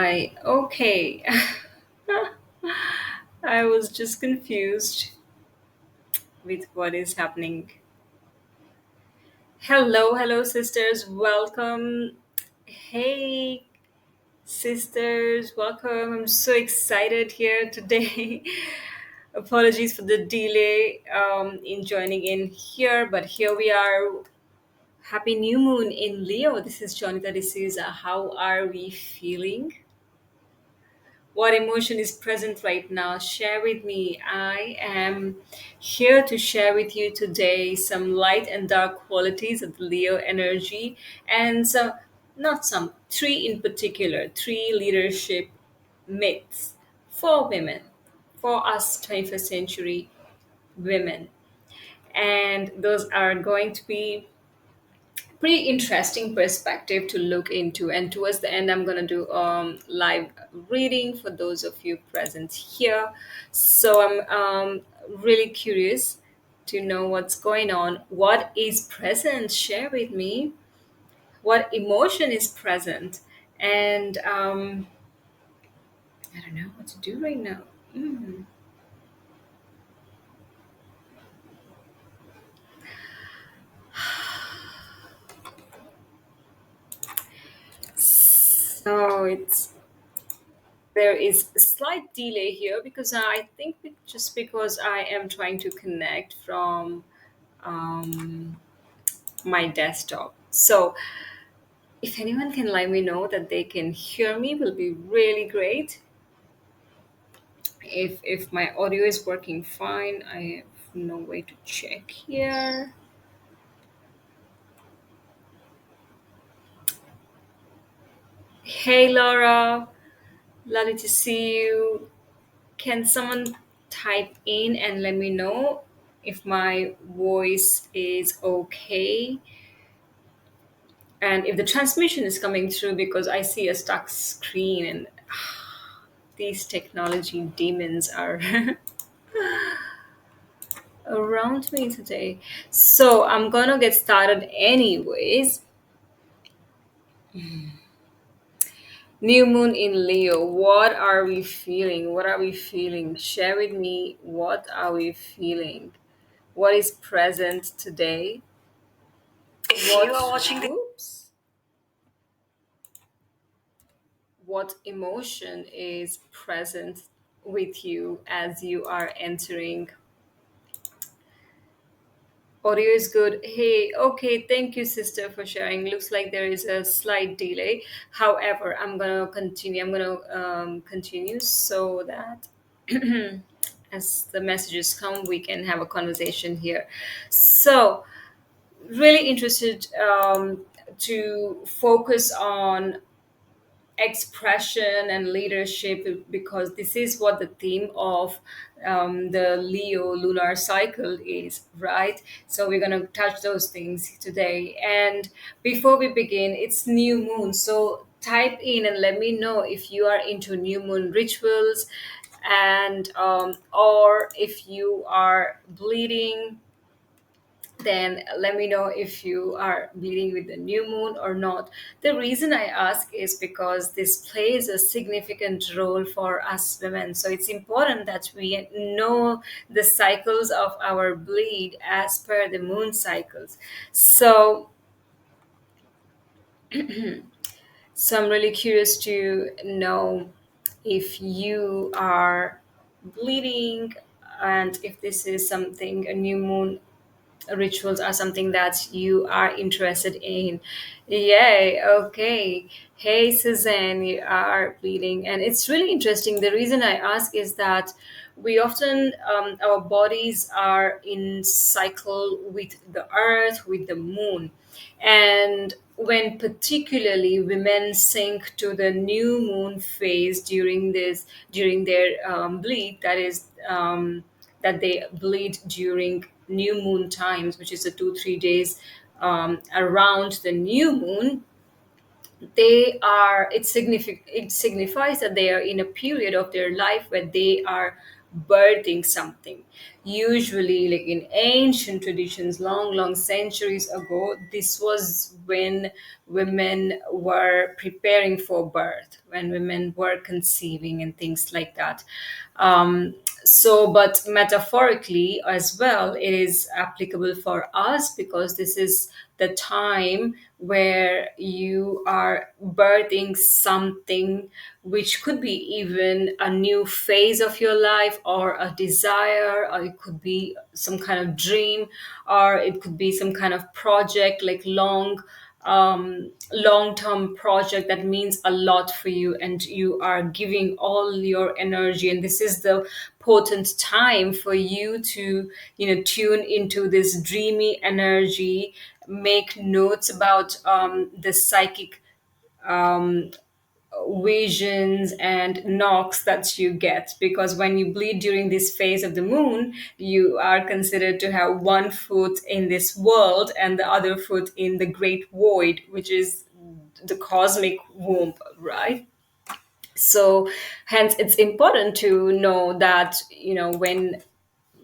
Hi. Okay. I was just confused with what is happening. Hello, sisters. Welcome. Hey, sisters. Welcome. I'm so excited here today. Apologies for the delay in joining in here, but here we are. Happy new moon in Leo. This is Jonita D'souza. How are we feeling? What emotion is present right now? Share with me. I am here to share with you today some light and dark qualities of the Leo energy and some, not some, three in particular, three leadership myths for women, for us 21st century women. And those are going to be pretty interesting perspective to look into, and towards the end I'm going to do live reading for those of you present here. So I'm really curious to know what's going on, what is present. Share with me what emotion is present, and I don't know what to do right now. Mm. So it's there is a slight delay here because I think just because I am trying to connect from um, my desktop. So if anyone can let me know that they can hear me, will be really great. If my audio is working fine, I have no way to check here. Hey Laura, lovely to see you. Can someone type in and let me know if my voice is okay? And if the transmission is coming through, because I see a stuck screen and these technology demons are around me today. So I'm gonna get started anyways. New moon in Leo. What are we feeling? What are we feeling? Share with me, what are we feeling? What is present today? If you are watching the oops. What emotion is present with you as you are entering? Audio is good. Hey, okay, thank you, sister, for sharing. Looks like there is a slight delay. However, I'm gonna continue. I'm gonna continue so that as the messages come, we can have a conversation here. So, really interested to focus on expression and leadership because this is what the theme of the Leo lunar cycle is, right? So we're going to touch those things today. And before we begin, it's new moon. So type in and let me know if you are into new moon rituals and or if you are bleeding, then let me know if you are bleeding with the new moon or not. The reason I ask is because this plays a significant role for us women. So it's important that we know the cycles of our bleed as per the moon cycles. So, so I'm really curious to know if you are bleeding and if this is something, a new moon rituals are something that you are interested in. Yay, okay. Hey, Suzanne, you are bleeding. And it's really interesting. The reason I ask is that we often, our bodies are in cycle with the earth, with the moon. And when particularly women sink to the new moon phase during their bleed, that is that they bleed during new moon times, which is the 2 3 days around the new moon, they are it signifies that they are in a period of their life where they are birthing something. Usually, like in ancient traditions, long, long centuries ago, this was when women were preparing for birth, when women were conceiving and things like that. But metaphorically as well, it is applicable for us because this is the time where you are birthing something which could be even a new phase of your life or a desire, or it could be some kind of dream, or it could be some kind of project, like long-term project that means a lot for you, and you are giving all your energy, and this is the potent time for you to tune into this dreamy energy, make notes about the psychic visions and knocks that you get, because when you bleed during this phase of the moon, you are considered to have one foot in this world and the other foot in the great void, which is the cosmic womb, right? So hence it's important to know that when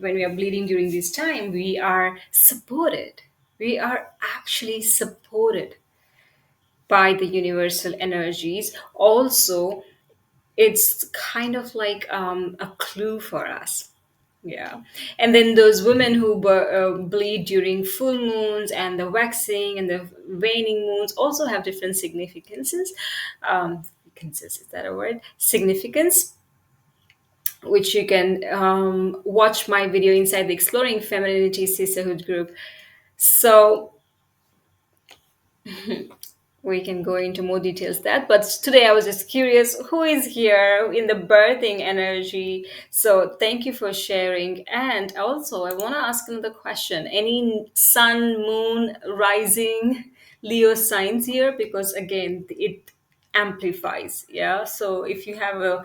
we are bleeding during this time, we are supported, we are actually supported by the universal energies. Also, it's kind of like a clue for us. Yeah. And then those women who bleed during full moons and the waxing and the waning moons also have different significances. Significances, is that a word? Significance, which you can watch my video inside the Exploring Femininity Sisterhood group. So we can go into more details that, but today I was just curious who is here in the birthing energy. So thank you for sharing. And also I want to ask another question: any sun, moon, rising Leo signs here? Because again, it amplifies. Yeah, so if you have a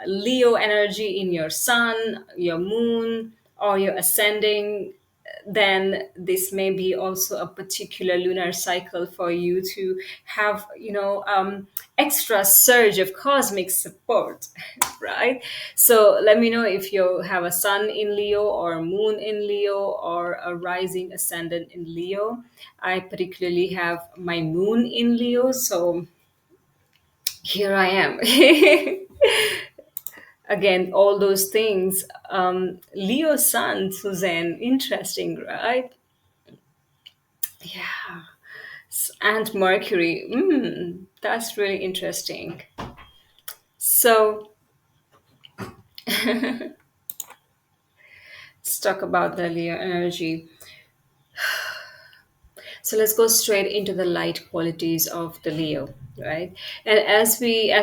Leo energy in your sun, your moon, or your ascending, then this may be also a particular lunar cycle for you to have, extra surge of cosmic support, right? So let me know if you have a sun in Leo or a moon in Leo or a rising ascendant in Leo. I particularly have my moon in Leo, so here I am. Again, all those things. Leo sun, Suzanne, interesting, right? Yeah. And Mercury. That's really interesting. So let's talk about the Leo energy. So let's go straight into the light qualities of the Leo, right? And as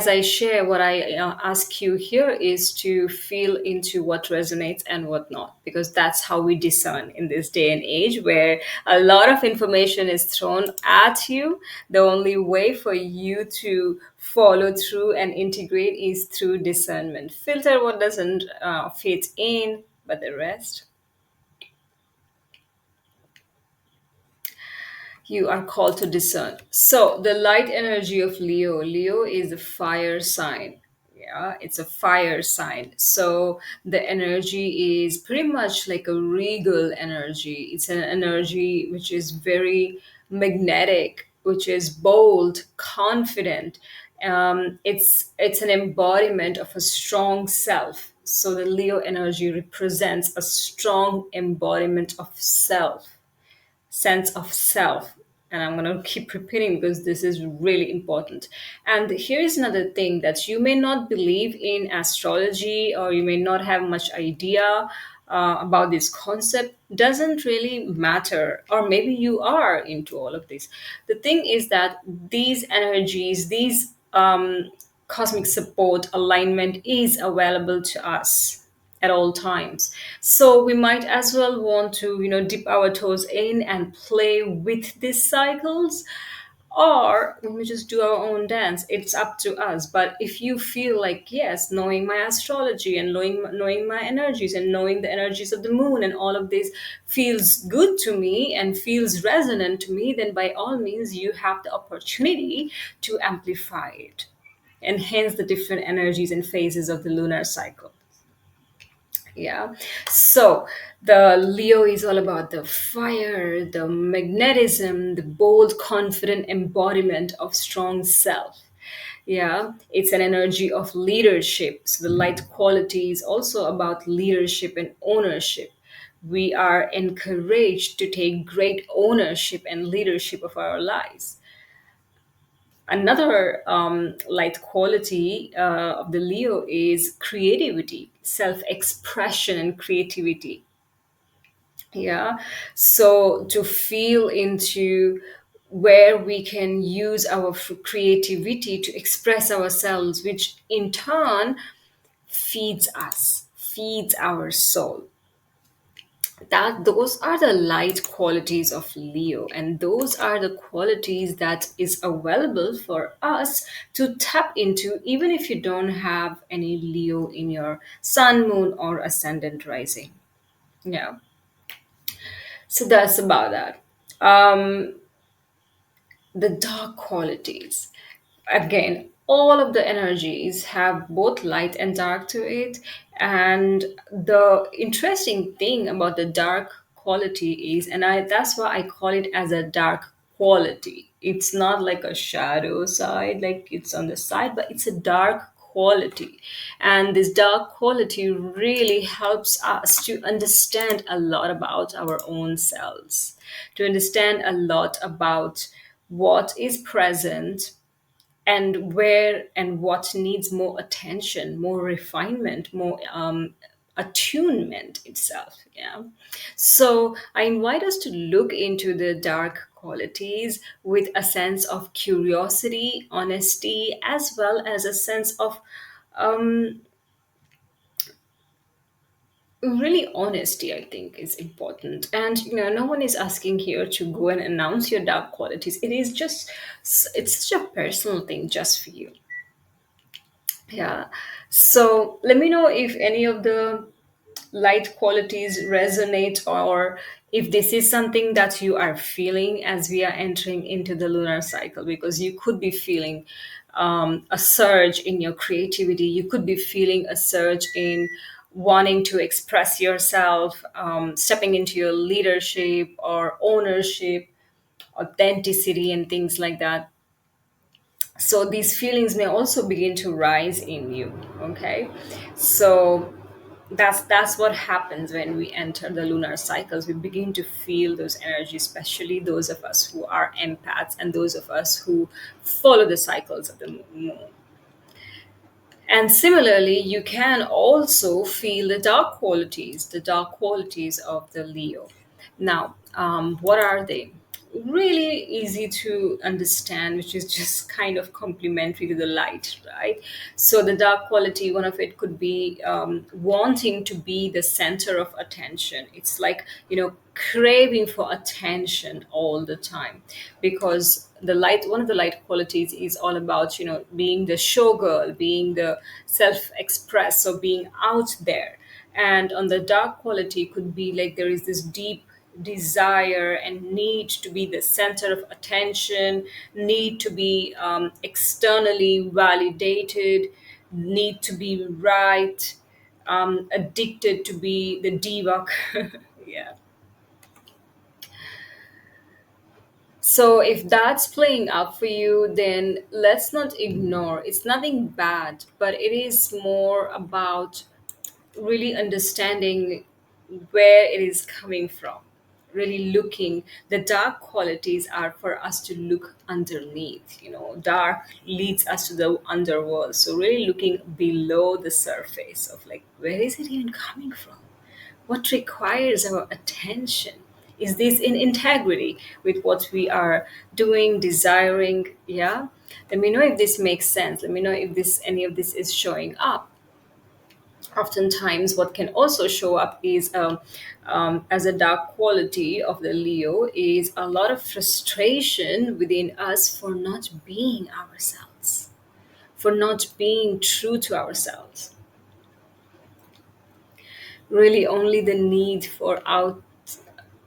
I share, what I ask you here is to feel into what resonates and what not, because that's how we discern in this day and age where a lot of information is thrown at you. The only way for you to follow through and integrate is through discernment. Filter what doesn't fit in, but the rest you are called to discern. So, the light energy of Leo. Leo is a fire sign. Yeah, it's a fire sign. So, the energy is pretty much like a regal energy. It's an energy which is very magnetic, which is bold, confident. It's an embodiment of a strong self. So, the Leo energy represents a strong embodiment of self, sense of self. And I'm going to keep repeating because this is really important. And here is another thing: that you may not believe in astrology, or you may not have much idea about this concept. Doesn't really matter. Or maybe you are into all of this. The thing is that these energies, these cosmic support alignment is available to us at all times. So we might as well want to, dip our toes in and play with these cycles, or we may just do our own dance. It's up to us. But if you feel like, yes, knowing my astrology and knowing my energies and knowing the energies of the moon and all of this feels good to me and feels resonant to me, then by all means, you have the opportunity to amplify it, enhance the different energies and phases of the lunar cycle. Yeah. So the Leo is all about the fire, the magnetism, the bold, confident embodiment of strong self. Yeah, it's an energy of leadership. So the light quality is also about leadership and ownership. We are encouraged to take great ownership and leadership of our lives. Another light quality of the Leo is creativity, self expression, and creativity. Yeah. So to feel into where we can use our creativity to express ourselves, which in turn feeds us, feeds our soul. That those are the light qualities of Leo, and those are the qualities that is available for us to tap into, even if you don't have any Leo in your sun, moon, or ascendant rising. Yeah. So that's about that. Um, the dark qualities. Again, all of the energies have both light and dark to it. And the interesting thing about the dark quality is, and that's why I call it as a dark quality. It's not like a shadow side, like it's on the side, but it's a dark quality. And this dark quality really helps us to understand a lot about our own selves, to understand a lot about what is present and where and what needs more attention, more refinement, more attunement itself. Yeah. So I invite us to look into the dark qualities with a sense of curiosity, honesty, as well as a sense of um, really honesty. I think is important. And no one is asking here to go and announce your dark qualities. It is just, it's such a personal thing just for you. Yeah. So let me know if any of the light qualities resonate, or if this is something that you are feeling as we are entering into the lunar cycle, because you could be feeling a surge in your creativity. You could be feeling a surge in wanting to express yourself, stepping into your leadership or ownership, authenticity, and things like that. So these feelings may also begin to rise in you. Okay. So that's what happens when we enter the lunar cycles. We begin to feel those energies, especially those of us who are empaths and those of us who follow the cycles of the moon. And similarly, you can also feel the dark qualities of the Leo. Now, what are they? Really easy to understand, which is just kind of complementary to the light, right? So, the dark quality, one of it could be wanting to be the center of attention. It's like, craving for attention all the time, because the light, one of the light qualities is all about, being the showgirl, being the self express, so being out there. And on the dark quality could be like there is this deep desire and need to be the center of attention, need to be externally validated, need to be right, addicted to be the diva. Yeah. So if that's playing up for you, then let's not ignore. It's nothing bad, but it is more about really understanding where it is coming from. Really looking, the dark qualities are for us to look underneath. Dark leads us to the underworld. So really looking below the surface of like, where is it even coming from? What requires our attention? Is this in integrity with what we are doing, desiring? Yeah. Let me know if this makes sense. Let me know if this any of this is showing up. Oftentimes, what can also show up is, as a dark quality of the Leo, is a lot of frustration within us for not being ourselves, for not being true to ourselves. Really, only the need for out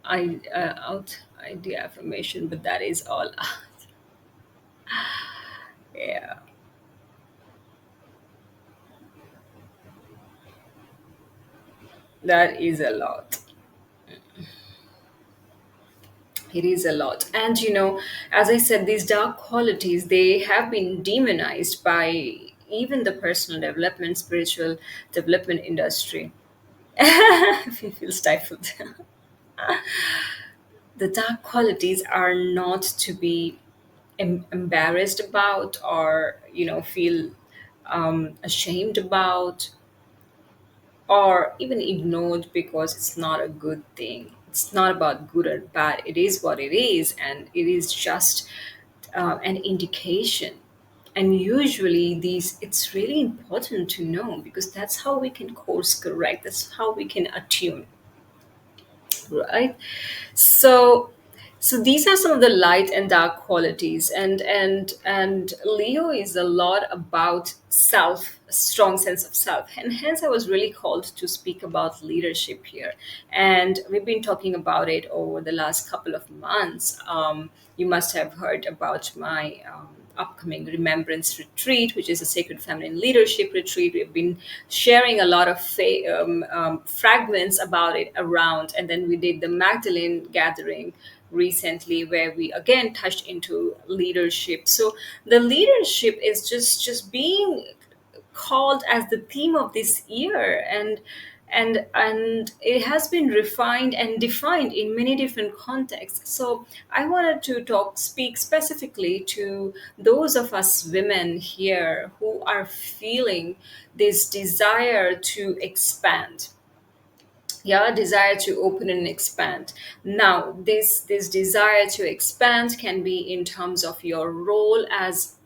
idea affirmation, but that is all. Yeah. That is a lot. It is a lot. And as I said, these dark qualities, they have been demonized by even the personal development, spiritual development industry. I feel stifled. The dark qualities are not to be embarrassed about, or feel ashamed about, or even ignored, because it's not a good thing. It's not about good or bad. It is what it is, and it is just an indication. And usually, these it's really important to know, because that's how we can course correct. That's how we can attune, right? So so these are some of the light and dark qualities, and Leo is a lot about self, a strong sense of self, and hence I was really called to speak about leadership here. And we've been talking about it over the last couple of months. You must have heard about my upcoming Remembrance Retreat, which is a sacred feminine leadership retreat. We've been sharing a lot of fragments about it around, and then we did the Magdalene gathering recently, where we again touched into leadership. So the leadership is just being called as the theme of this year, and it has been refined and defined in many different contexts. So I wanted to speak specifically to those of us women here who are feeling this desire to expand, yeah, desire to open and expand. Now this desire to expand can be in terms of your role as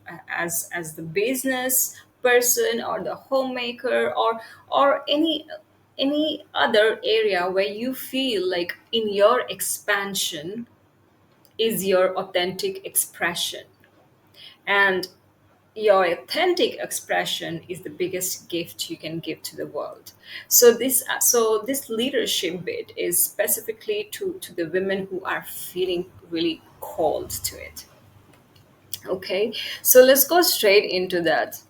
the business person, or the homemaker, or any other area where you feel like in your expansion is your authentic expression. And your authentic expression is the biggest gift you can give to the world. So this leadership bit is specifically to the women who are feeling really called to it. Okay, so let's go straight into that.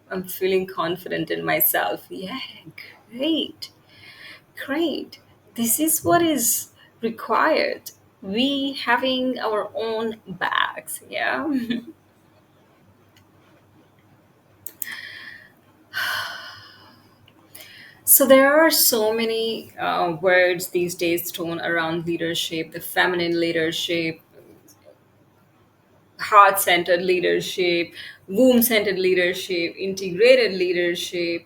I'm feeling confident in myself. Yeah, great. Great. This is what is required. We having our own bags, yeah. So there are so many words these days thrown around leadership: the feminine leadership, heart-centered leadership, womb-centered leadership, integrated leadership,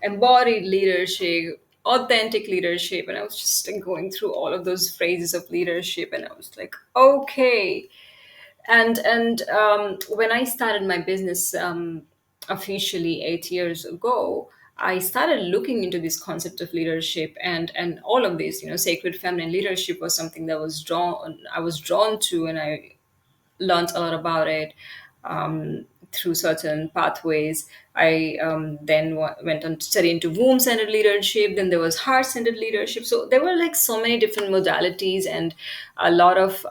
embodied leadership, authentic leadership. And I was just going through all of those phrases of leadership, and I was like, okay. And when I started my business officially 8 years ago, I started looking into this concept of leadership, and all of this, sacred feminine leadership was something that I was drawn to, and I learned a lot about it through certain pathways. I then went on to study into womb-centered leadership. Then there was heart-centered leadership. So there were like so many different modalities, and a lot of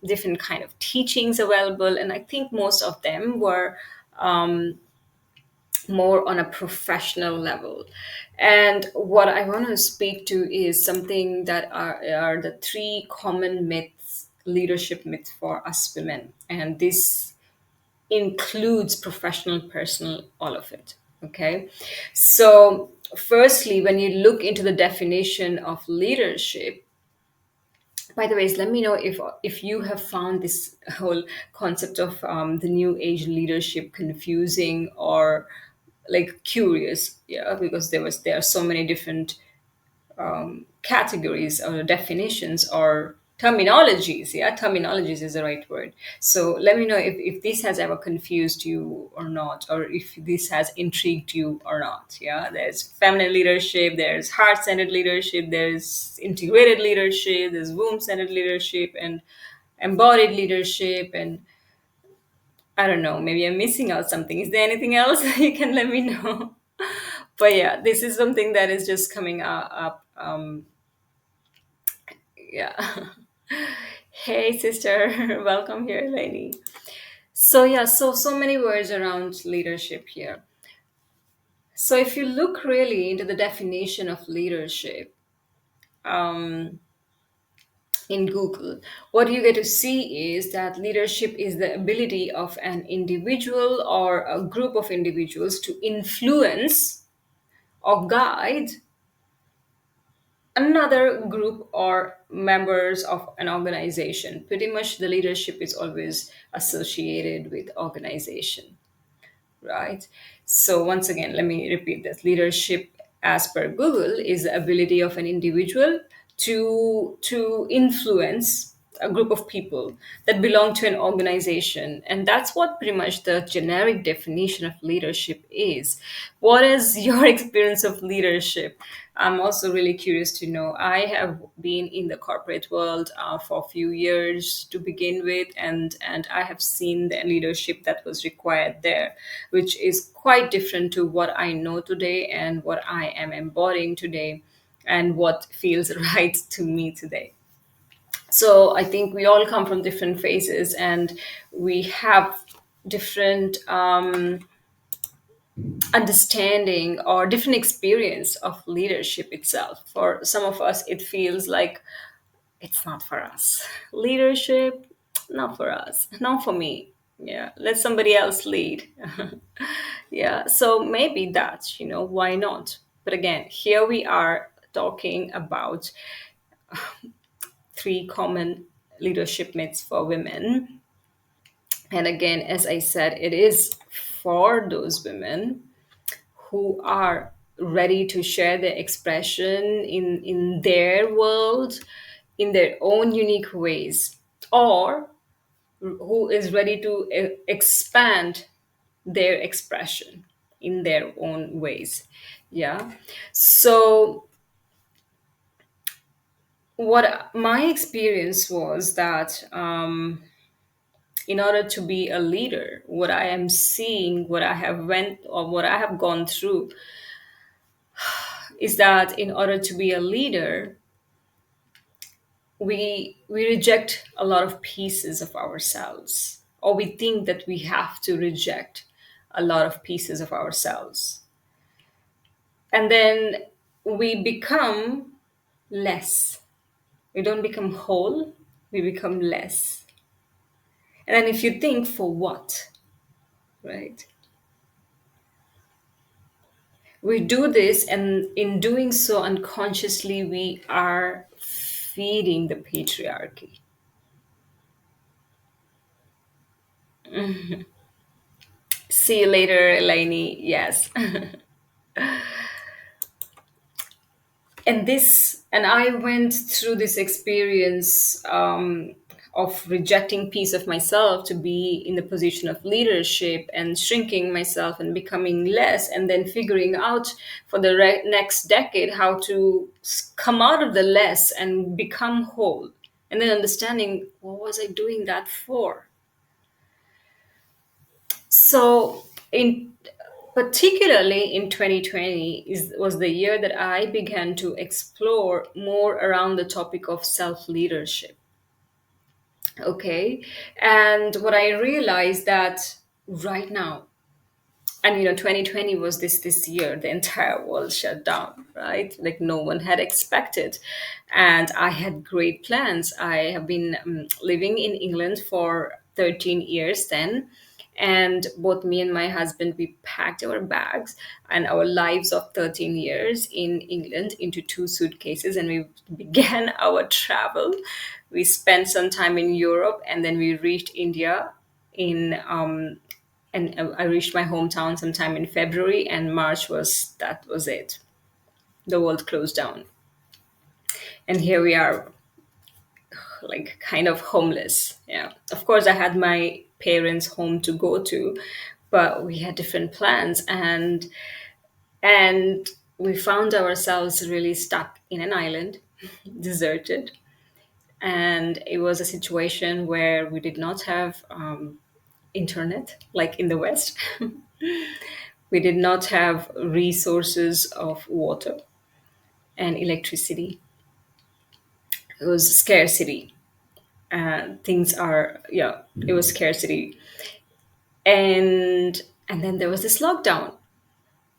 different kind of teachings available. And I think most of them were more on a professional level. And what I want to speak to is something that are the three common myths, leadership myths for us women. And this includes professional, personal, all of it. Okay. So, firstly, when you look into the definition of leadership, by the way, let me know if you have found this whole concept of the new age leadership confusing or like curious. Yeah, because there are so many different categories or definitions or terminologies. Yeah, terminologies is the right word. So let me know if this has ever confused you or not, or if this has intrigued you or not. Yeah, there's feminine leadership, there's heart-centered leadership, there's integrated leadership, there's womb-centered leadership, and embodied leadership, and I don't know, maybe I'm missing out something. Is there anything else? You can let me know. But yeah, this is something that is just coming up. Yeah. Hey, sister. Welcome here, lady. So yeah, so many words around leadership here. So if you look really into the definition of leadership, um, in Google, what you get to see is that leadership is the ability of an individual or a group of individuals to influence or guide another group or members of an organization. Pretty much the leadership is always associated with organization, right? So once again, let me repeat this. Leadership, as per Google, is the ability of an individual to influence a group of people that belong to an organization. And that's what pretty much the generic definition of leadership is. What is your experience of leadership? I'm also really curious to know. I have been in the corporate world for a few years to begin with, and I have seen the leadership that was required there, which is quite different to what I know today and what I am embodying today, and what feels right to me today. So I think we all come from different phases, and we have different understanding or different experience of leadership itself. For some of us, it feels like it's not for us. Leadership, not for us, not for me. Yeah, let somebody else lead. Yeah, so maybe that's, why not? But again, here we are talking about three common leadership myths for women. And again, as I said, it is for those women who are ready to share their expression in their world in their own unique ways, or who is ready to expand their expression in their own ways. Yeah. So what my experience was that, in order to be a leader, what I am seeing, what I have went or what I have gone through, is that in order to be a leader, we reject a lot of pieces of ourselves, or we think that we have to reject a lot of pieces of ourselves, and then we become less. We don't become whole, we become less. And then if you think, for what, right? We do this, and in doing so unconsciously, we are feeding the patriarchy. See you later, Elaine. Yes. And I went through this experience, of rejecting piece of myself to be in the position of leadership, and shrinking myself and becoming less, and then figuring out for the next decade how to come out of the less and become whole, and then understanding, what was I doing that for? So in particularly in 2020 was the year that I began to explore more around the topic of self leadership. Okay. And what I realized that right now, and 2020 was this year the entire world shut down, right? Like no one had expected. And I had great plans. I have been living in England for 13 years then, and both me and my husband, we packed our bags and our lives of 13 years in England into two suitcases, and we began our travel. We spent some time in Europe, and then we reached India in and I reached my hometown sometime in February, and March was it. The world closed down, and here we are, like kind of homeless. Yeah, of course, I had my parents' home to go to, but we had different plans, and we found ourselves really stuck in an island, deserted, and it was a situation where we did not have internet like in the West. We did not have resources of water and electricity. It was scarcity. Things are, yeah, it was scarcity. And then there was this lockdown.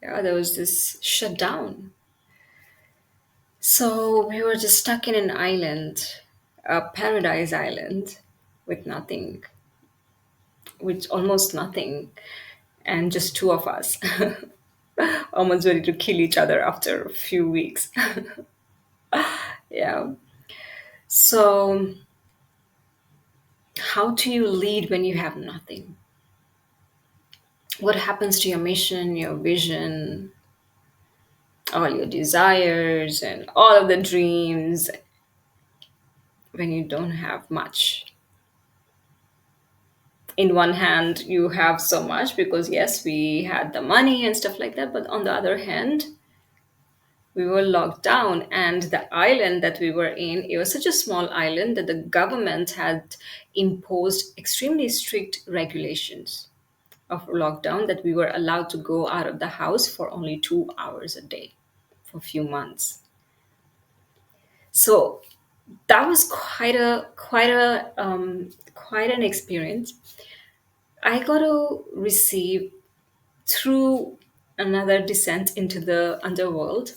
Yeah, there was this shutdown. So we were just stuck in an island, a paradise island, with nothing, with almost nothing, and just two of us, almost ready to kill each other after a few weeks. Yeah. So, how do you lead when you have nothing? What happens to your mission, your vision, all your desires, and all of the dreams when you don't have much? In one hand, you have so much because, yes, we had the money and stuff like that, but on the other hand, we were locked down, and the island that we were in, it was such a small island that the government had imposed extremely strict regulations of lockdown, that we were allowed to go out of the house for only 2 hours a day for a few months. So that was quite an experience. I got to receive through another descent into the underworld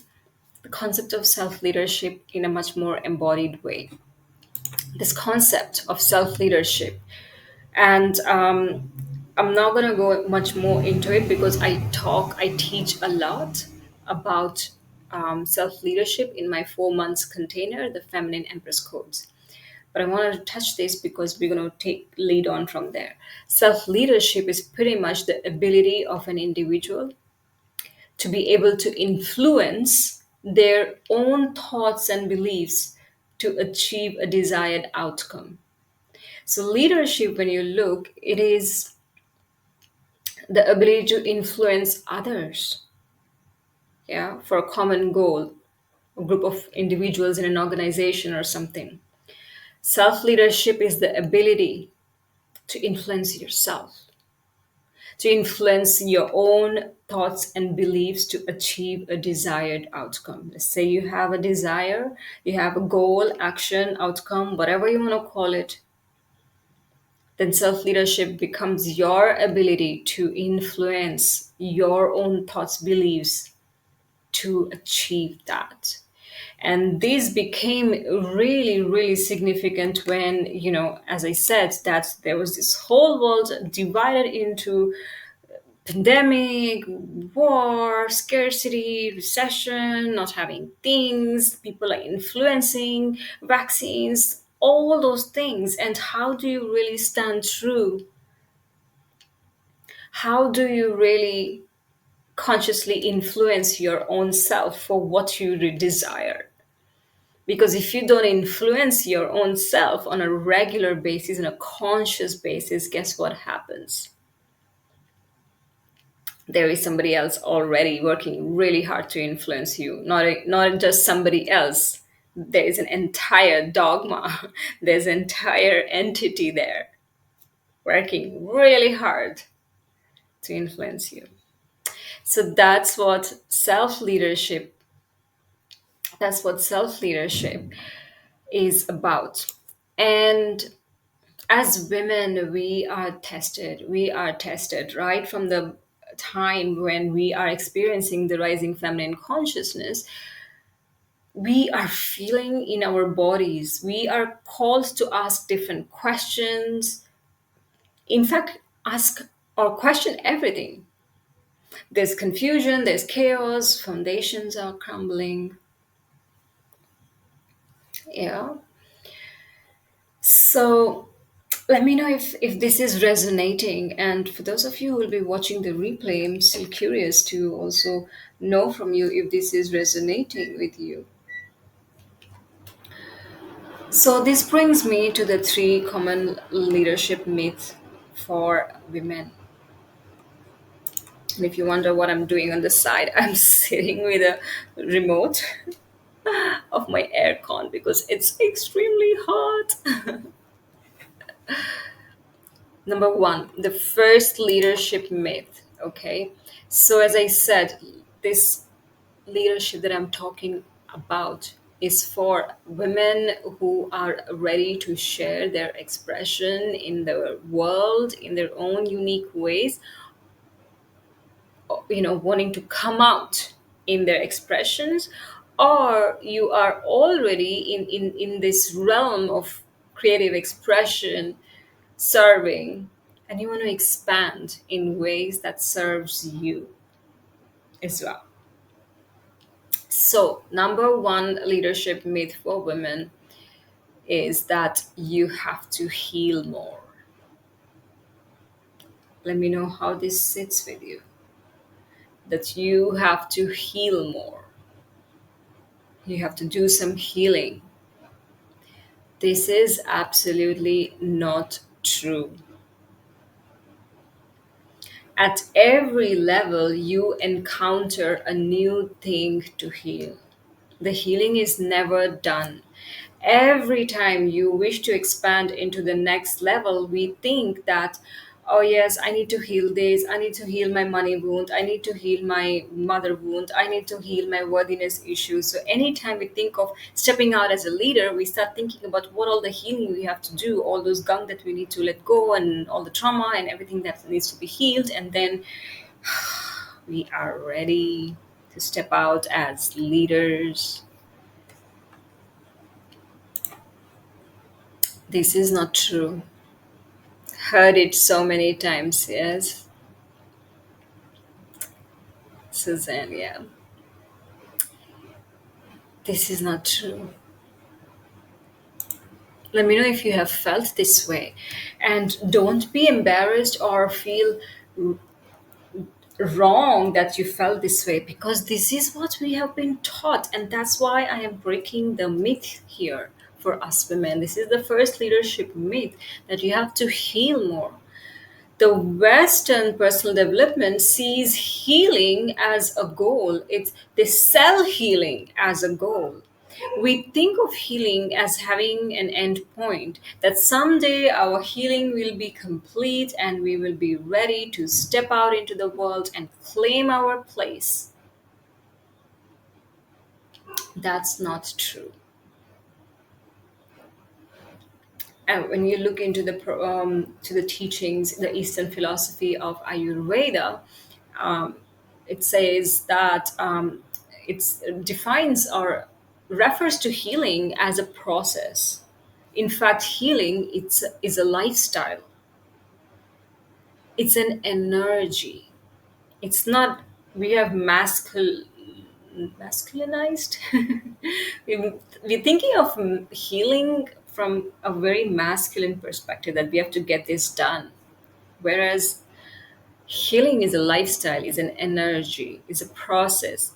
the concept of self leadership in a much more embodied way. This concept of self leadership. And I'm not going to go much more into it because I teach a lot about self leadership in my 4 months container, the Feminine Empress Codes. But I wanted to touch this because we're going to take lead on from there. Self leadership is pretty much the ability of an individual to be able to influence their own thoughts and beliefs to achieve a desired outcome. So, leadership, when you look, it is the ability to influence others, yeah, for a common goal, a group of individuals in an organization or something. Self leadership is the ability to influence yourself, to influence your own thoughts and beliefs to achieve a desired outcome. Let's say you have a desire, you have a goal, action, outcome, whatever you want to call it. Then self leadership becomes your ability to influence your own thoughts, beliefs to achieve that. And this became really, really significant when, as I said, that there was this whole world divided into pandemic, war, scarcity, recession, not having things, people are influencing, vaccines, all those things. And how do you really stand true? How do you really consciously influence your own self for what you desire? Because if you don't influence your own self on a regular basis, on a conscious basis, guess what happens? There is somebody else already working really hard to influence you, not just somebody else. There is an entire dogma, there's an entire entity there working really hard to influence you. So that's what self leadership is about. And as women, we are tested right from the time when we are experiencing the rising feminine consciousness. We are feeling in our bodies, we are called to ask different questions, in fact ask or question everything. There's confusion, there's chaos, foundations are crumbling. Yeah. So let me know if this is resonating. And for those of you who will be watching the replay, I'm still curious to also know from you if this is resonating with you. So this brings me to the three common leadership myths for women. And if you wonder what I'm doing on the side, I'm sitting with a remote of my aircon because it's extremely hot. Number one, the first leadership myth. Okay. So, as I said, this leadership that I'm talking about is for women who are ready to share their expression in the world in their own unique ways, wanting to come out in their expressions, or you are already in this realm of creative expression, serving, and you want to expand in ways that serves you as well. So number one leadership myth for women is that you have to heal more. Let me know how this sits with you, that you have to heal more. You have to do some healing. This is absolutely not true. At every level, you encounter a new thing to heal. The healing is never done. Every time you wish to expand into the next level, we think that, oh, yes, I need to heal this. I need to heal my money wound. I need to heal my mother wound. I need to heal my worthiness issues. So, anytime we think of stepping out as a leader, we start thinking about what all the healing we have to do, all those gunk that we need to let go, and all the trauma and everything that needs to be healed. And then we are ready to step out as leaders. This is not true. Heard it so many times, yes. Suzanne, yeah. This is not true. Let me know if you have felt this way. And don't be embarrassed or feel wrong that you felt this way, because this is what we have been taught. And that's why I am breaking the myth here for us women. This is the first leadership myth, that you have to heal more. The Western personal development sees healing as a goal. They sell healing as a goal. We think of healing as having an end point, that someday our healing will be complete and we will be ready to step out into the world and claim our place. That's not true. And when you look into to the teachings, the Eastern philosophy of Ayurveda, um, it says that it defines or refers to healing as a process. In fact, healing is a lifestyle. It's an energy. It's not, we have masculinized. We're thinking of healing from a very masculine perspective, that we have to get this done. Whereas healing is a lifestyle, is an energy, is a process.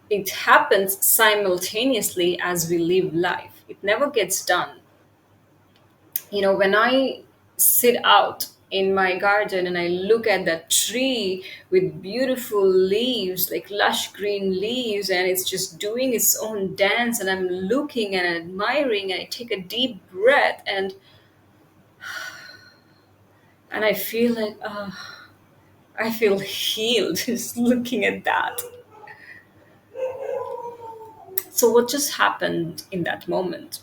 It happens simultaneously as we live life. It never gets done. When I sit out in my garden and I look at that tree with beautiful leaves, like lush green leaves, and it's just doing its own dance, and I'm looking and admiring, and I take a deep breath, and I feel like, I feel healed just looking at that. So, what just happened in that moment?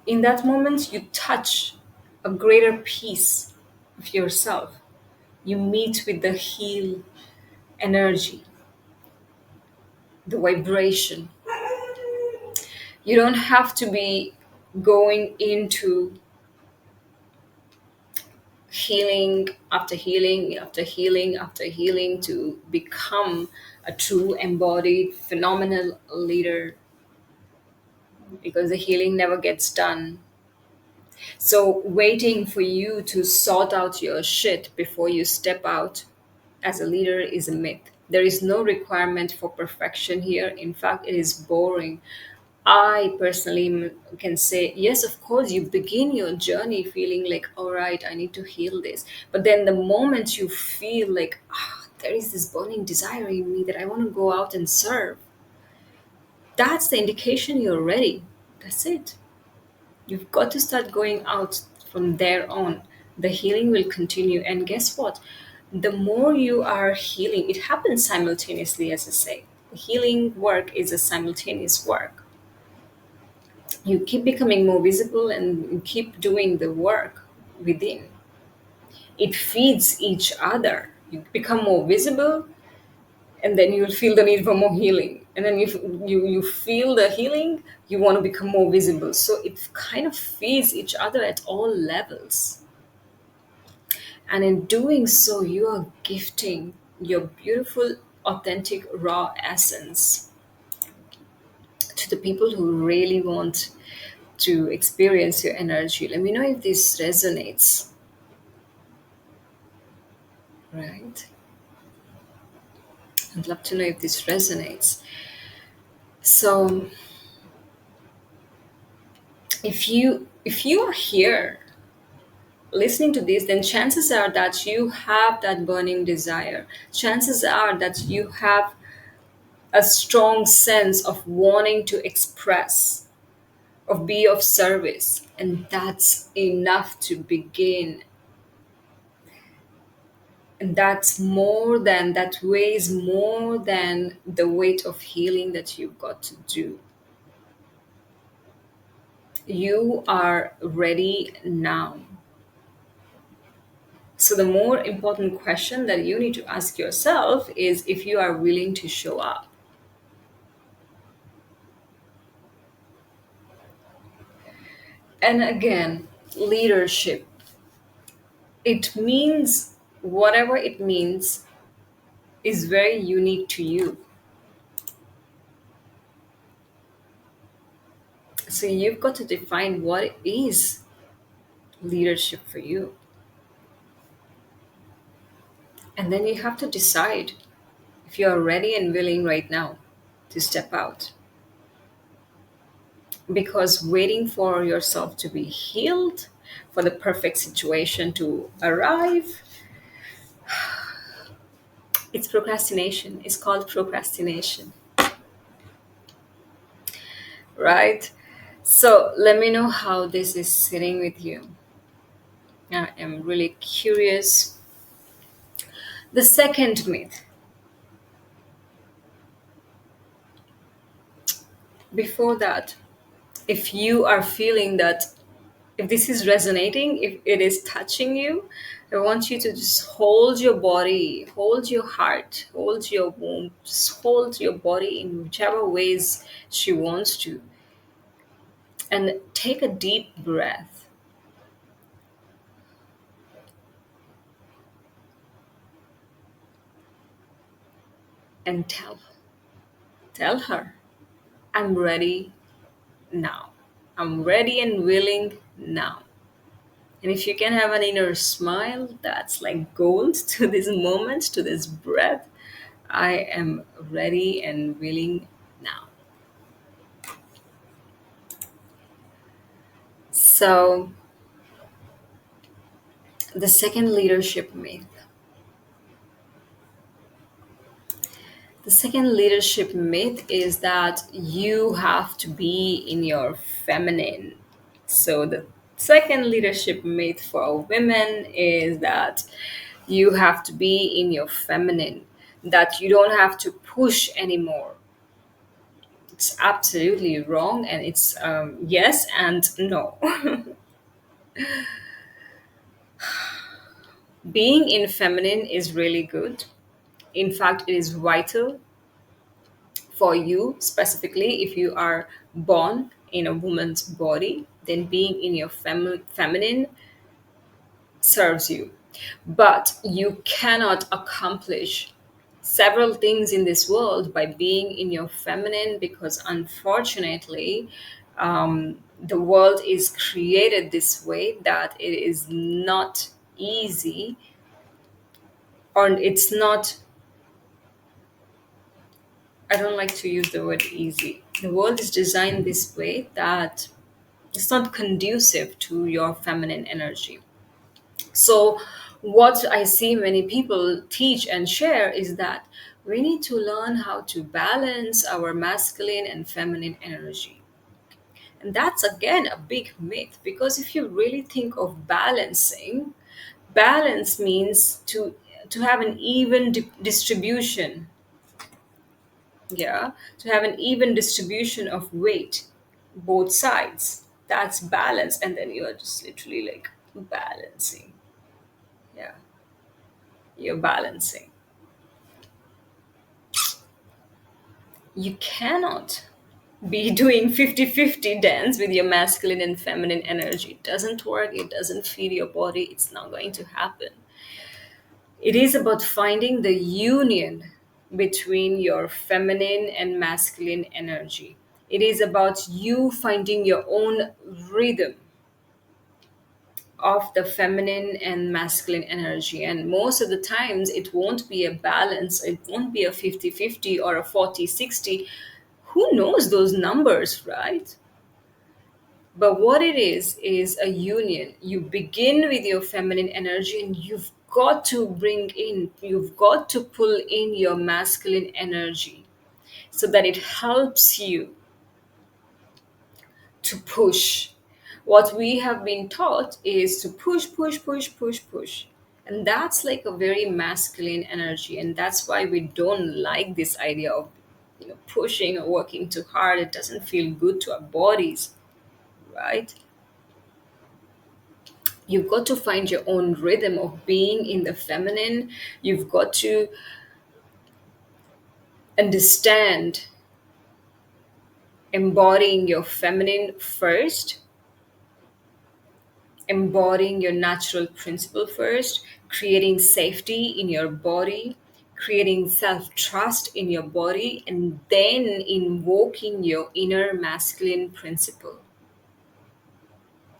In that moment, you touch a greater piece of yourself. You meet with the heal energy, the vibration. You don't have to be going into healing after healing after healing after healing to become a true embodied phenomenal leader, because the healing never gets done. So, waiting for you to sort out your shit before you step out as a leader is a myth. There is no requirement for perfection here. In fact, it is boring. I personally can say, yes, of course, you begin your journey feeling like, all right, I need to heal this. But then the moment you feel like, there is this burning desire in me that I want to go out and serve, that's the indication you're ready. That's it. You've got to start going out from there on. The healing will continue. And guess what? The more you are healing, it happens simultaneously, as I say. The healing work is a simultaneous work. You keep becoming more visible and you keep doing the work within. It feeds each other. You become more visible, and then you'll feel the need for more healing. And then you feel the healing, you want to become more visible. So it kind of feeds each other at all levels. And in doing so, you are gifting your beautiful, authentic, raw essence to the people who really want to experience your energy. Let me know if this resonates, right? I'd love to know if this resonates. So if you are here listening to this, then chances are that you have that burning desire. Chances are that you have a strong sense of wanting to express, of be of service, and that's enough to begin. And that weighs more than the weight of healing that you've got to do. You are ready now. So the more important question that you need to ask yourself is if you are willing to show up. And again, leadership, it means whatever it means is very unique to you. So you've got to define what is leadership for you. And then you have to decide if you are ready and willing right now to step out. Because waiting for yourself to be healed, for the perfect situation to arrive, it's procrastination. It's called procrastination, right? So let me know how this is sitting with you. I am really curious. The second myth. Before that, if you are feeling that, if this is resonating, if it is touching you, I want you to just hold your body, hold your heart, hold your womb, just hold your body in whichever ways she wants to. And take a deep breath and tell her, I'm ready now. I'm ready and willing now. And if you can have an inner smile that's like gold to this moment, to this breath, I am ready and willing now. So, the second leadership myth. The second leadership myth is that you have to be in your feminine. So, the second leadership myth for women is that you have to be in your feminine, that you don't have to push anymore. It's absolutely wrong, and it's yes and no. Being in feminine is really good. In fact, it is vital for you specifically if you are born in a woman's body, then being in your feminine serves you. But you cannot accomplish several things in this world by being in your feminine, because unfortunately, the world is created this way that it is not easy, or it's not, I don't like to use the word easy. The world is designed this way that it's not conducive to your feminine energy. So, what I see many people teach and share is that we need to learn how to balance our masculine and feminine energy. And that's again a big myth, because if you really think of balancing, balance means to have an even distribution, yeah, to have an even distribution of weight, both sides. That's balance, and then you are just literally like balancing. Yeah. you're balancing. You cannot be doing 50-50 dance with your masculine and feminine energy. It doesn't work, it doesn't feed your body, it's not going to happen. It is about finding the union between your feminine and masculine energy. It is about you finding your own rhythm of the feminine and masculine energy. And most of the times, it won't be a balance, it won't be a 50-50 or a 40-60. Who knows those numbers, right? But what it is a union. You begin with your feminine energy and you've got to pull in your masculine energy so that it helps you to push. What we have been taught is to push, push, push, push, push. And that's like a very masculine energy. And that's why we don't like this idea of pushing or working too hard. It doesn't feel good to our bodies, right? You've got to find your own rhythm of being in the feminine. You've got to understand embodying your feminine first, embodying your natural principle first, creating safety in your body, creating self trust in your body, and then invoking your inner masculine principle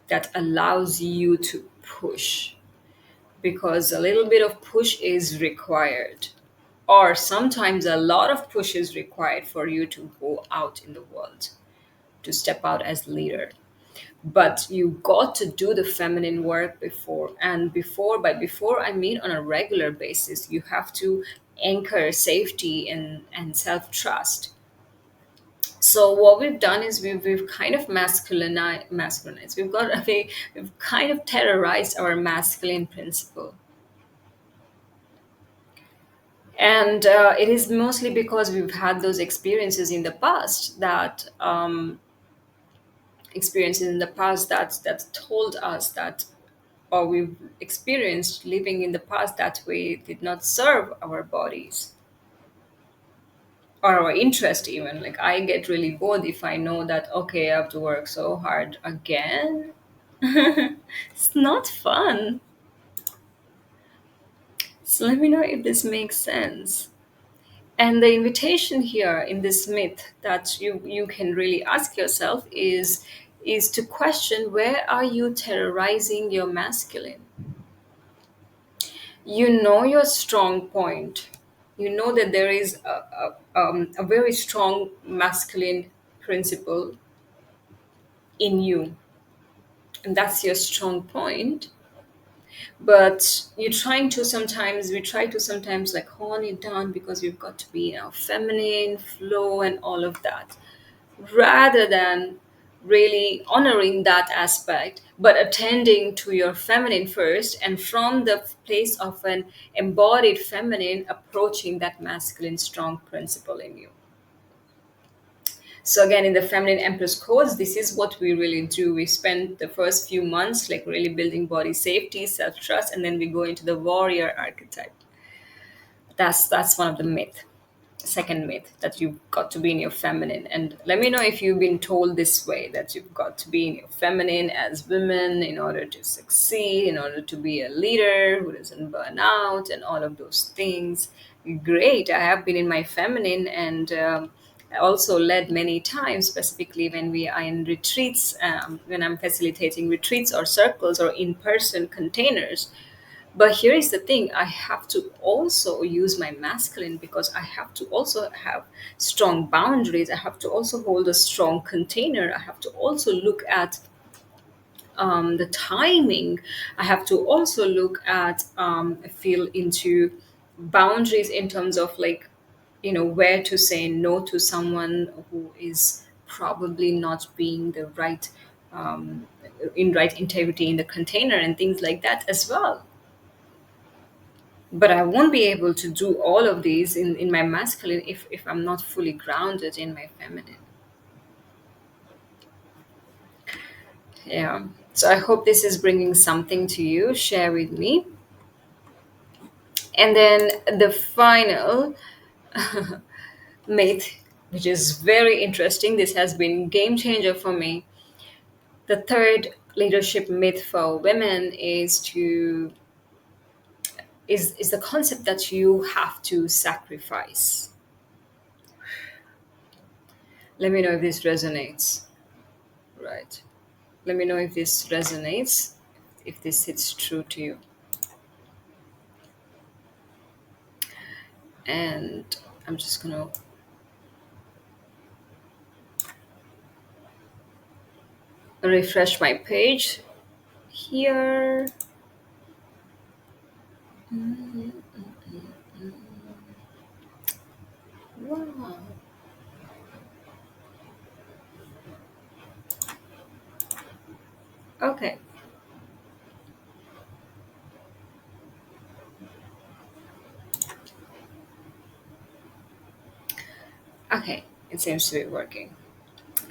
that allows you to push. Because a little bit of push is required, or sometimes a lot of push is required for you to go out in the world, to step out as leader. But you got to do the feminine work before. And before I mean on a regular basis. You have to anchor safety and self-trust. So what we've done is we've kind of masculinized. We've kind of terrorized our masculine principle. And it is mostly because we've had those experiences in the past that told us that, or we've experienced living in the past that way did not serve our bodies or our interest. Even like I get really bored if I know that, okay, I have to work so hard again. It's not fun. So let me know if this makes sense. And the invitation here in this myth that you can really ask yourself is to question, where are you terrorizing your masculine? You know your strong point. You know that there is a very strong masculine principle in you, and that's your strong point. But we try to sometimes like hone it down because we've got to be feminine flow and all of that, rather than really honoring that aspect, but attending to your feminine first, and from the place of an embodied feminine, approaching that masculine strong principle in you. So again, in the feminine empress codes, this is what we really do. We spend the first few months like really building body safety, self-trust, and then we go into the warrior archetype. That's one of the myth. Second myth, that you've got to be in your feminine. And let me know if you've been told this way, that you've got to be in your feminine as women in order to succeed, in order to be a leader who doesn't burn out and all of those things. Great, I have been in my feminine, and I also led many times, specifically when we are in retreats, when I'm facilitating retreats or circles or in-person containers. But here is the thing, I have to also use my masculine because I have to also have strong boundaries. I have to also hold a strong container. I have to also look at the timing. I have to also look at, feel into boundaries in terms of like, where to say no to someone who is probably not being the right, in right integrity in the container and things like that as well. But I won't be able to do all of these in my masculine if I'm not fully grounded in my feminine. Yeah. So I hope this is bringing something to you. Share with me. And then the final myth, which is very interesting, this has been game changer for me. The third leadership myth for women is the concept that you have to sacrifice. Let me know if this resonates. Right. Let me know if this resonates, if this hits true to you. And I'm just gonna refresh my page here. Wow. Okay. Okay. It seems to be working.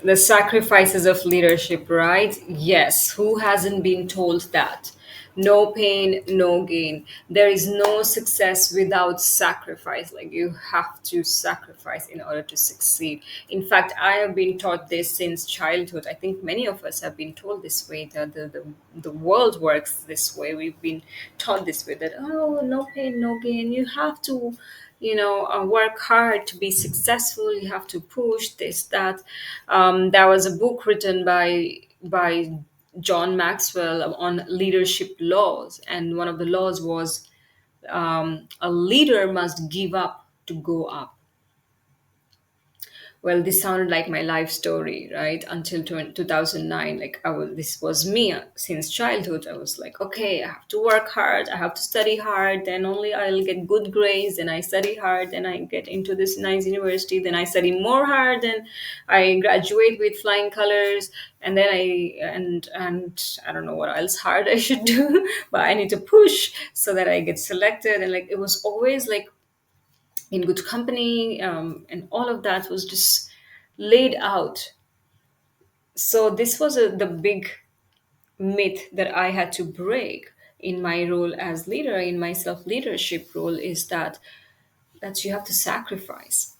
The sacrifices of leadership, right? Yes. Who hasn't been told that? No pain, no gain. There is no success without sacrifice. Like you have to sacrifice in order to succeed. In fact, I have been taught this since childhood. I think many of us have been told this way. The world works this way. We've been taught this way that, oh, no pain, no gain. You have to work hard to be successful. You have to push this, that. There was a book written by John Maxwell on leadership laws, and one of the laws was a leader must give up to go up. Well, this sounded like my life story, right? Until 2009, like this was me since childhood. I was like, okay, I have to work hard, I have to study hard, then only I'll get good grades. Then I study hard, then I get into this nice university, then I study more hard, then I graduate with flying colors, and then and I don't know what else hard I should do, but I need to push so that I get selected. And like it was always like in good company, and all of that was just laid out. So this was the big myth that I had to break in my role as leader, in my self leadership role, is that you have to sacrifice.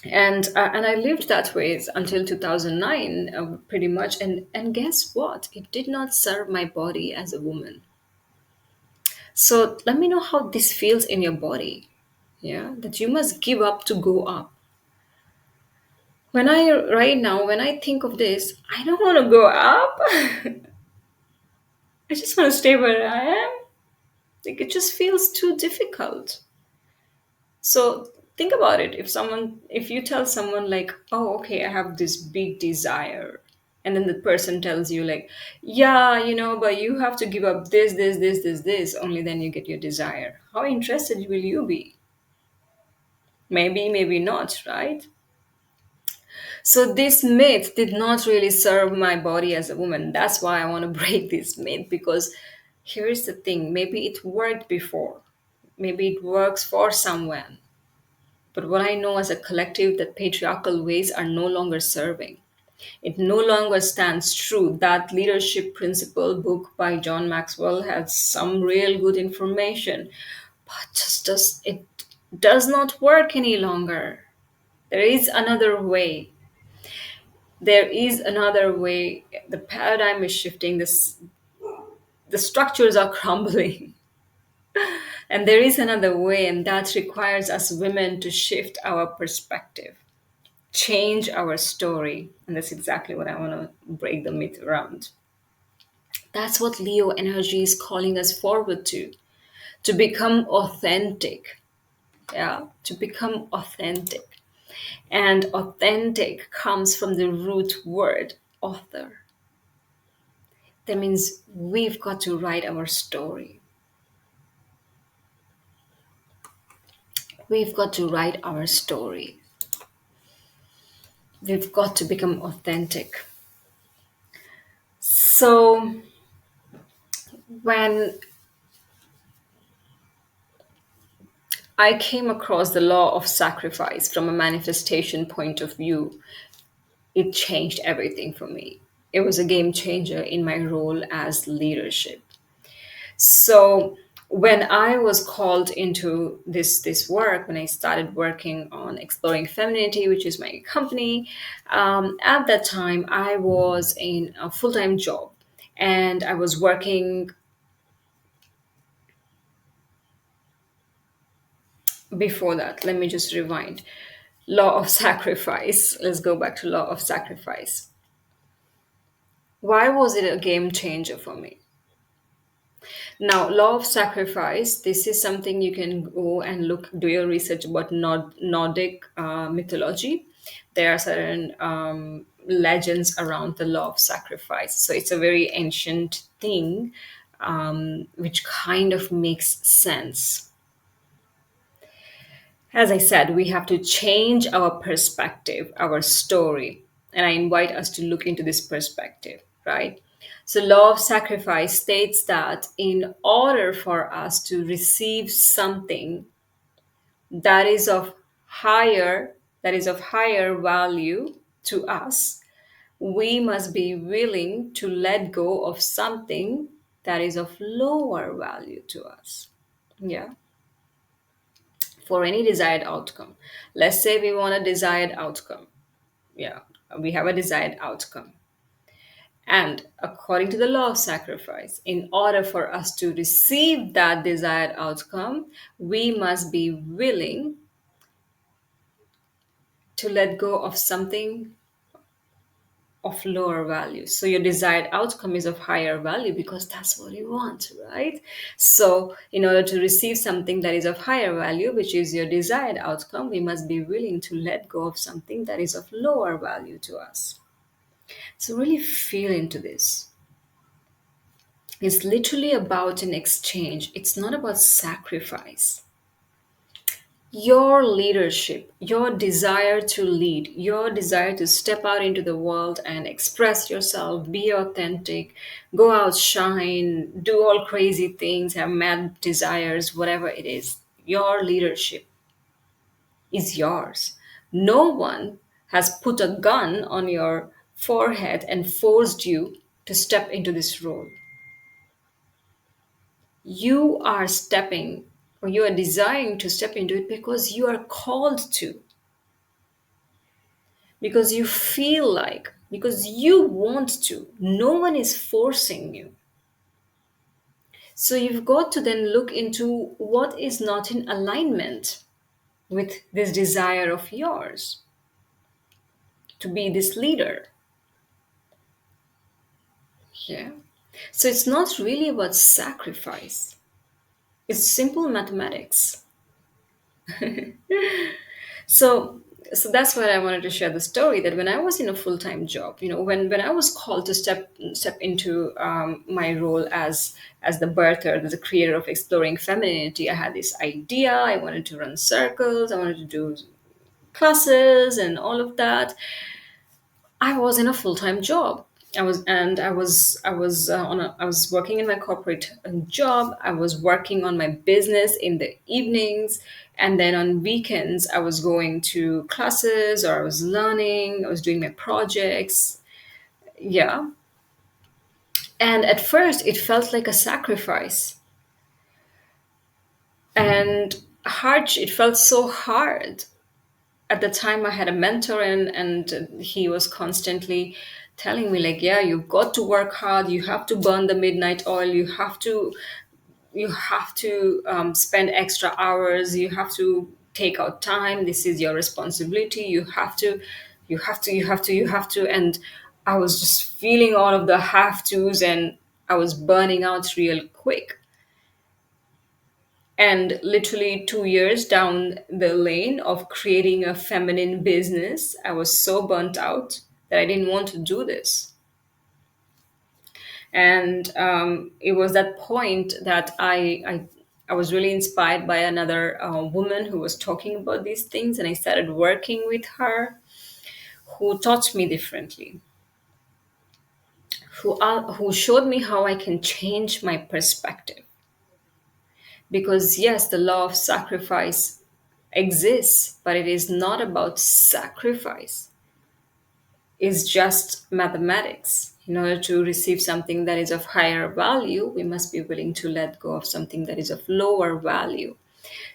And I lived that way until 2009, pretty much. And guess what? It did not serve my body as a woman. So let me know how this feels in your body. Yeah, that you must give up to go up. Right now, when I think of this, I don't want to go up. I just want to stay where I am. Like it just feels too difficult. So think about it. If you tell someone like, oh, okay, I have this big desire, and then the person tells you like, yeah, but you have to give up this, only then you get your desire. How interested will you be? Maybe, maybe not, right? So this myth did not really serve my body as a woman. That's why I want to break this myth, because here's the thing, maybe it worked before. Maybe it works for someone. But what I know as a collective, that patriarchal ways are no longer serving. It no longer stands true. That leadership principle book by John Maxwell has some real good information, but just does it does not work any longer. There is another way. There is another way. The paradigm is shifting. The structures are crumbling. And there is another way, and that requires us women to shift our perspective, change our story. And that's exactly what I want to break the myth around. That's what Leo energy is calling us forward to become authentic. Yeah, to become authentic. And authentic comes from the root word author. That means we've got to write our story. We've got to write our story. We've got to become authentic. So when I came across the law of sacrifice from a manifestation point of view, it changed everything for me. It was a game changer in my role as leadership. So When I was called into this work, when I started working on exploring femininity, which is my company, at that time I was in a full-time job, and I was working. Before that, let me just rewind. Law of sacrifice. Let's go back to law of sacrifice. Why was it a game changer for me? Now, law of sacrifice, this is something you can go and look, do your research about Nordic mythology. There are certain legends around the law of sacrifice. So it's a very ancient thing, which kind of makes sense. As I said, we have to change our perspective, our story. And I invite us to look into this perspective, right? So, law of sacrifice states that in order for us to receive something that is of higher value to us, we must be willing to let go of something that is of lower value to us. Yeah, for any desired outcome. Let's say we want a desired outcome. Yeah, we have a desired outcome. And according to the law of sacrifice, in order for us to receive that desired outcome, we must be willing to let go of something of lower value. So your desired outcome is of higher value because that's what you want, right? So in order to receive something that is of higher value, which is your desired outcome, we must be willing to let go of something that is of lower value to us. So really feel into this. It's literally about an exchange. It's not about sacrifice. Your leadership, your desire to lead, your desire to step out into the world and express yourself, be authentic, go out, shine, do all crazy things, have mad desires, whatever it is, your leadership is yours. No one has put a gun on your forehead and forced you to step into this role. You are stepping, or you are desiring to step into it because you are called to, because you feel like, because you want to. No one is forcing you. So you've got to then look into what is not in alignment with this desire of yours to be this leader. Yeah. So it's not really about sacrifice, it's simple mathematics. So so that's why I wanted to share the story, that when I was in a full-time job, when I was called to step into my role as the birther, as the creator of exploring femininity, I had this idea. I wanted to run circles, I wanted to do classes and all of that. I was in a full-time job. I was working in my corporate job. I was working on my business in the evenings, and then on weekends I was going to classes, or I was learning, I was doing my projects. Yeah. And at first it felt like a sacrifice, and it felt so hard. At the time I had a mentor, and he was constantly telling me, like, yeah, you've got to work hard, you have to burn the midnight oil, you have to spend extra hours, you have to take out time, this is your responsibility, you have to. And I was just feeling all of the have to's, and I was burning out real quick. And literally 2 years down the lane of creating a feminine business, I was so burnt out that I didn't want to do this. And it was that point that I was really inspired by another woman who was talking about these things, and I started working with her, who taught me differently, who showed me how I can change my perspective. Because yes, the law of sacrifice exists, but it is not about sacrifice. is just mathematics. In order to receive something that is of higher value, we must be willing to let go of something that is of lower value.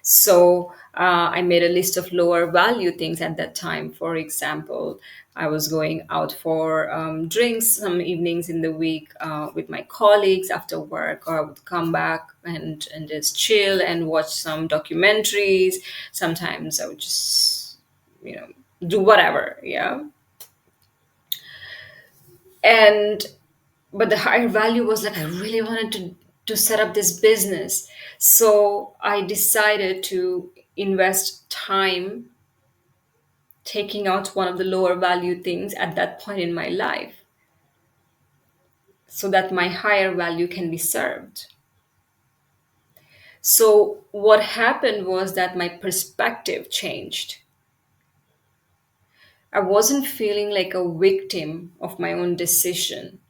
So I made a list of lower value things at that time. For example, I was going out for drinks some evenings in the week with my colleagues after work, or I would come back and just chill and watch some documentaries. Sometimes I would just, do whatever. Yeah. And but the higher value was like I really wanted to set up this business. So I decided to invest time taking out one of the lower value things at that point in my life so that my higher value can be served. So what happened was that my perspective changed. I wasn't feeling like a victim of my own decision.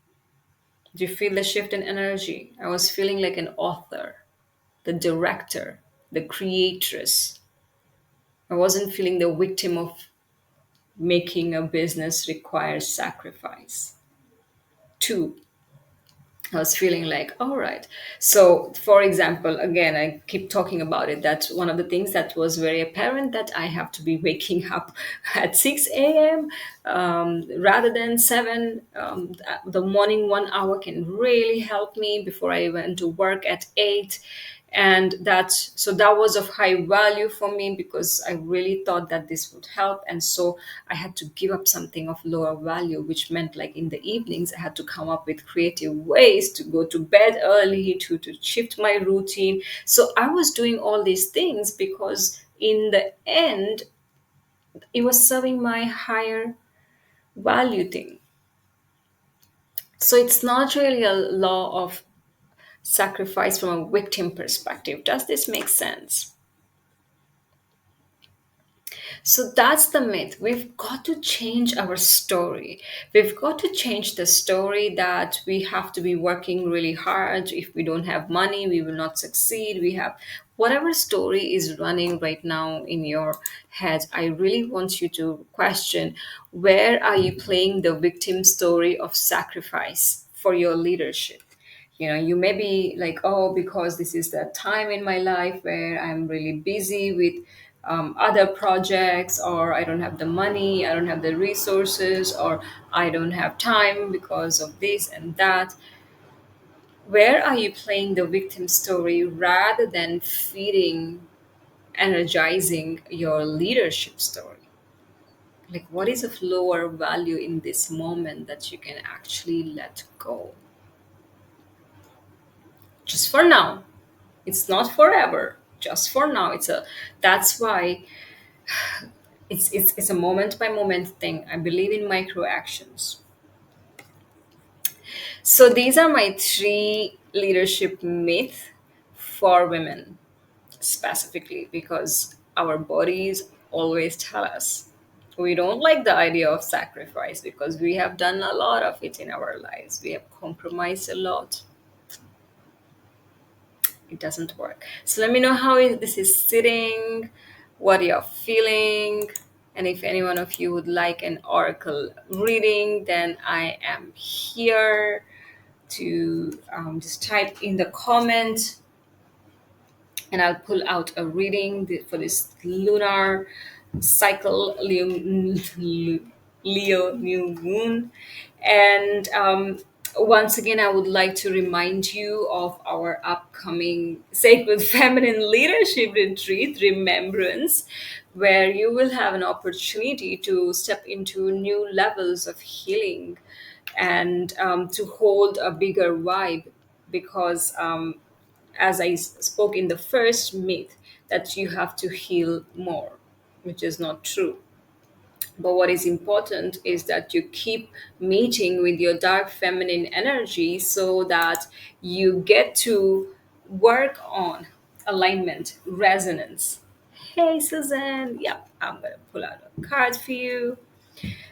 Do you feel the shift in energy? I was feeling like an author, the director, the creatress. I wasn't feeling the victim of making a business requires sacrifice. Two, I was feeling like, all right. So, for example, again, I keep talking about it. That's one of the things that was very apparent, that I have to be waking up at 6 a.m. Rather than 7. The morning 1 hour can really help me before I went to work at 8. And that was of high value for me because I really thought that this would help. And so I had to give up something of lower value, which meant like in the evenings I had to come up with creative ways to go to bed early, to shift my routine. So I was doing all these things because in the end it was serving my higher value thing. So it's not really a law of sacrifice from a victim perspective. Does this make sense? So that's the myth. We've got to change our story. We've got to change the story that we have to be working really hard. If we don't have money, we will not succeed. We have whatever story is running right now in your head. I really want you to question, where are you playing the victim story of sacrifice for your leadership? You may be like, oh, because this is the time in my life where I'm really busy with other projects, or I don't have the money, I don't have the resources, or I don't have time because of this and that. Where are you playing the victim story rather than feeding, energizing your leadership story? Like, what is of lower value in this moment that you can actually let go? Just for now. It's not forever, just for now. That's why it's a moment by moment thing. I believe in micro actions. So these are my three leadership myths for women, specifically because our bodies always tell us we don't like the idea of sacrifice because we have done a lot of it in our lives. We have compromised a lot. It doesn't work. So let me know how this is sitting, what you're feeling, and if any one of you would like an oracle reading, then I am here to just type in the comment and I'll pull out a reading for this lunar cycle, Leo new moon. And once again, I would like to remind you of our upcoming Sacred Feminine Leadership Retreat, Remembrance, where you will have an opportunity to step into new levels of healing and to hold a bigger vibe because as I spoke in the first myth, that you have to heal more, which is not true. But what is important is that you keep meeting with your dark feminine energy so that you get to work on alignment, resonance. Hey, Suzanne. Yep, I'm going to pull out a card for you.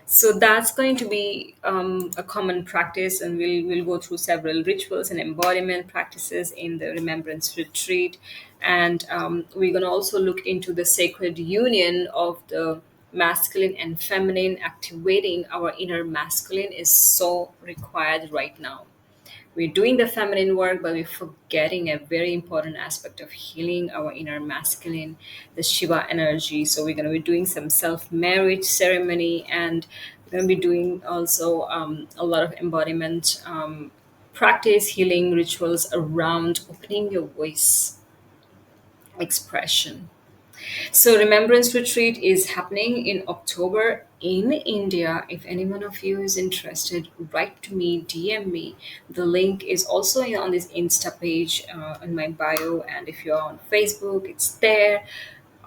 So that's going to be a common practice, and we'll go through several rituals and embodiment practices in the Remembrance Retreat. And we're going to also look into the sacred union of the masculine and feminine, activating our inner masculine is so required right now. We're doing the feminine work, but we're forgetting a very important aspect of healing our inner masculine, the Shiva energy. So we're going to be doing some self-marriage ceremony, and we're going to be doing also a lot of embodiment practice, healing rituals around opening your voice expression. So, Remembrance Retreat is happening in October in India. If any one of you is interested, write to me, DM me. The link is also on this Insta page in my bio, and if you're on Facebook, it's there.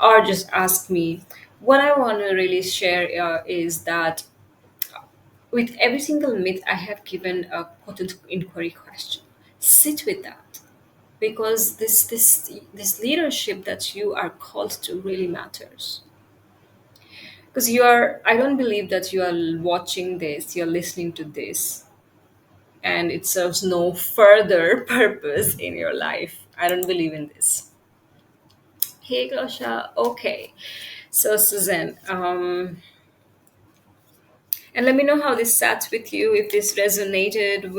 Or just ask me. What I want to really share is that with every single myth, I have given a potent inquiry question. Sit with that, because this leadership that you are called to really matters. Because you are, I don't believe that you are watching this, you're listening to this, and it serves no further purpose in your life. I don't believe in this. Hey Glosha, okay. So Suzanne, and let me know how this sat with you, if this resonated,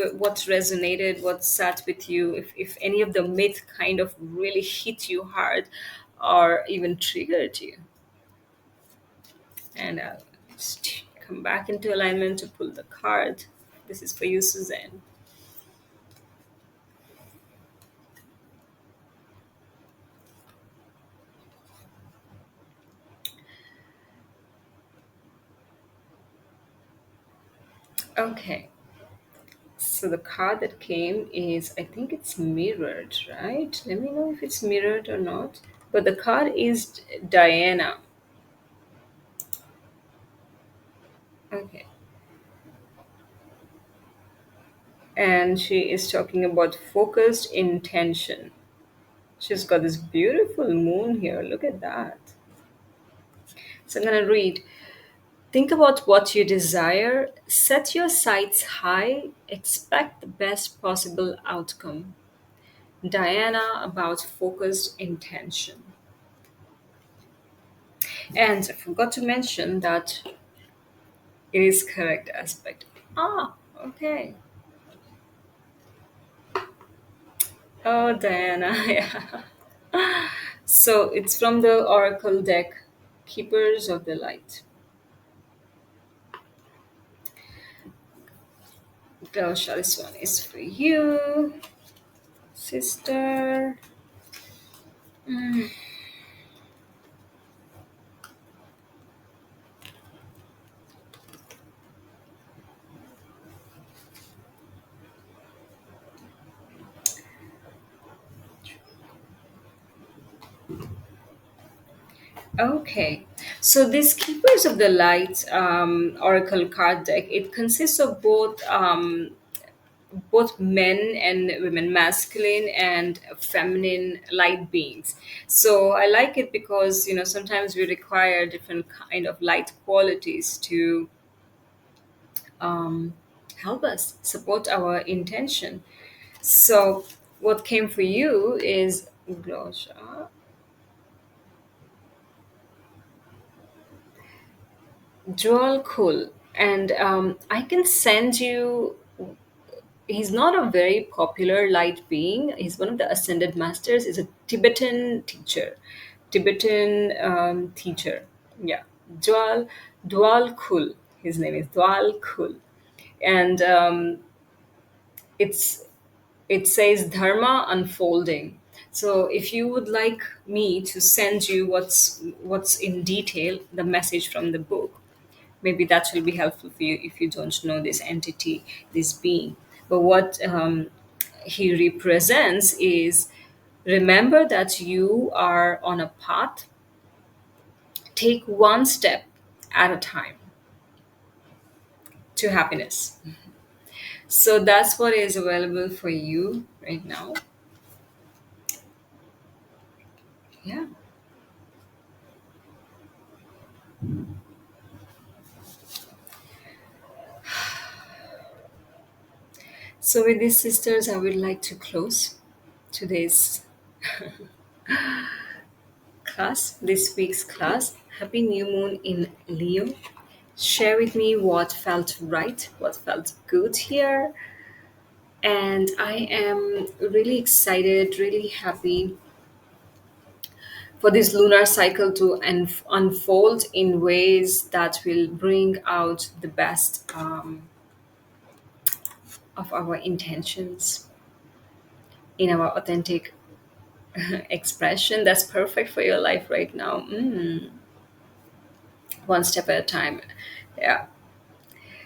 what sat with you, if any of the myth kind of really hit you hard or even triggered you. And I'll just come back into alignment to pull the card. This is for you, Suzanne. Okay. So the card that came is, I think it's mirrored, right? Let me know if it's mirrored or not. But the card is Diana. Okay. And she is talking about focused intention. She's got this beautiful moon here. Look at that. So I'm going to read. Think about what you desire, set your sights high, expect the best possible outcome. Diana about focused intention. And I forgot to mention that it is correct aspect. Ah, okay. Oh, Diana, yeah. So it's from the Oracle deck, Keepers of the Light. Gosha, this one is for you, sister. Okay, so this Keepers of the Light Oracle card deck, it consists of both men and women, masculine and feminine light beings. So I like it because sometimes we require different kind of light qualities to um, help us support our intention. So what came for you is Glosha, Joel Cool, and I can send you. He's not a very popular light being. He's one of the ascended masters. He's a Tibetan teacher. Tibetan teacher. Yeah. Dwal Kul. His name is Dwal Kul. And it's it says Dharma unfolding. So if you would like me to send you what's in detail, the message from the book, maybe that will be helpful for you if you don't know this entity, this being. But what he represents is, remember that you are on a path, take one step at a time to happiness. So that's what is available for you right now. Yeah. So with these sisters, I would like to close today's class, this week's class. Happy new moon in Leo. Share with me what felt right, what felt good here. And I am really excited, really happy for this lunar cycle to unfold in ways that will bring out the best of our intentions in our authentic expression that's perfect for your life right now. One step at a time. Yeah.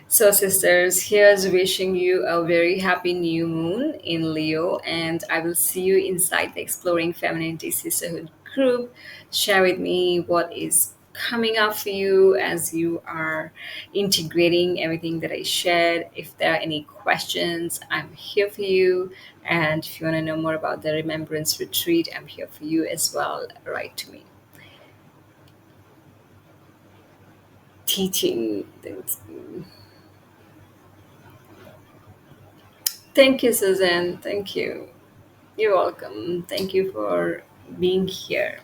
So, sisters, here's wishing you a very happy new moon in Leo, and I will see you inside the Exploring Femininity Sisterhood group. Share with me what is coming up for you as you are integrating everything that I shared. If there are any questions, I'm here for you. And if you want to know more about the Remembrance Retreat, I'm here for you as well. Write to me. Teaching. Thank you, Suzanne. Thank you. You're welcome. Thank you for being here.